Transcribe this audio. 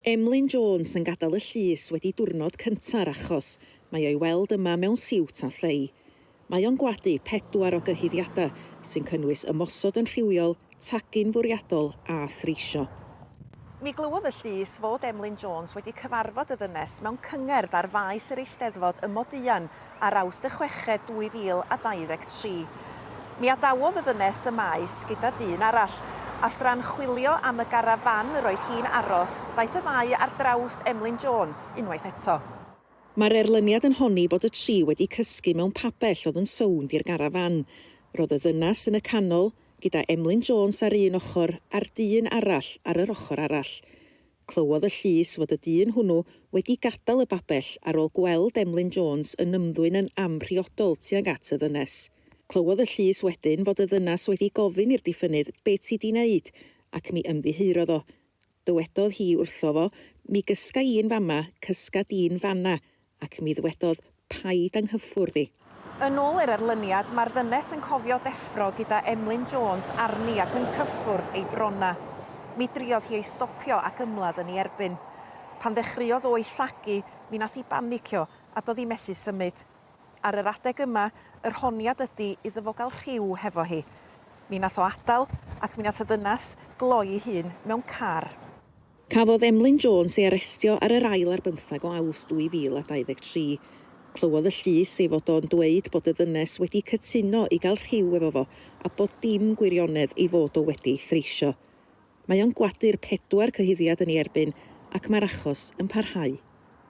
Emlyn Jones yn gadael y llys wedi diwrnod cynta'r achos. Mae o'i weld yma mewn siwt a llei. Mae o'n gwadu 4 o gyhuddiadau sy'n cynnwys ymosod yn rhywiol, tagyn fwriadol a threisio. Mi glywodd y llys fod Emlyn Jones wedi cyfarfod y ddynes mewn cyngerdd ar faes yr Eisteddfod ym Moduan ar Awst y 6 2023. Mi adawodd y ddynes y maes gyda dyn arall, a thra'n chwilio am y garafan yr oedd hi'n aros, daeth y ddau ar draws Emlyn Jones unwaith eto. Mae'r erlyniad yn honni bod y tri wedi cysgu mewn pabell oedd yn sownd i'r garafan. Roedd y ddynas yn y canol, gyda Emlyn Jones ar un ochr a'r dyn arall ar yr ochr arall. Clywodd y llys fod y dyn hwnnw wedi gadael y babell ar ôl gweld Emlyn Jones yn ymddwyn yn amrhiodol tuag at y ddynes. Clywodd y llys wedyn fod y ddynas wedi gofyn i'r diffynydd beth sydd wedi wneud, ac mi ymddiheuro o. Dywedodd hi wrtho fo, mi gysga un fama, cysga dyn fanna, ac mi ddwedodd paid anghyffwrdd i. Yn ôl i'r erlyniad, mae'r ddynes yn cofio deffro gyda Emlyn Jones arni ac yn cyffwrdd ei bronna. Mi driodd hi ei stopio ac ymladd yn ei erbyn. Pan ddechreuodd o'i llagu, mi nath hi banicio a doedd hi methu symud. Ar yr adeg yma, yr honiad ydy iddo fo gael rhyw hefo hi. Mi nath o adael ac mi nath y ddynas gloi ei hun mewn car. Cafodd Emlyn Jones ei arestio ar yr ail ar 15 o Awst 2023. Clywodd y llys ei fod o'n dweud bod y ddynes wedi cytuno i gael rhyw efo fo a bod dim gwirionedd ei fod o wedi threisio. Mae o'n gwadu'r 4 cyhuddiad yn ei erbyn ac mae'r achos yn parhau.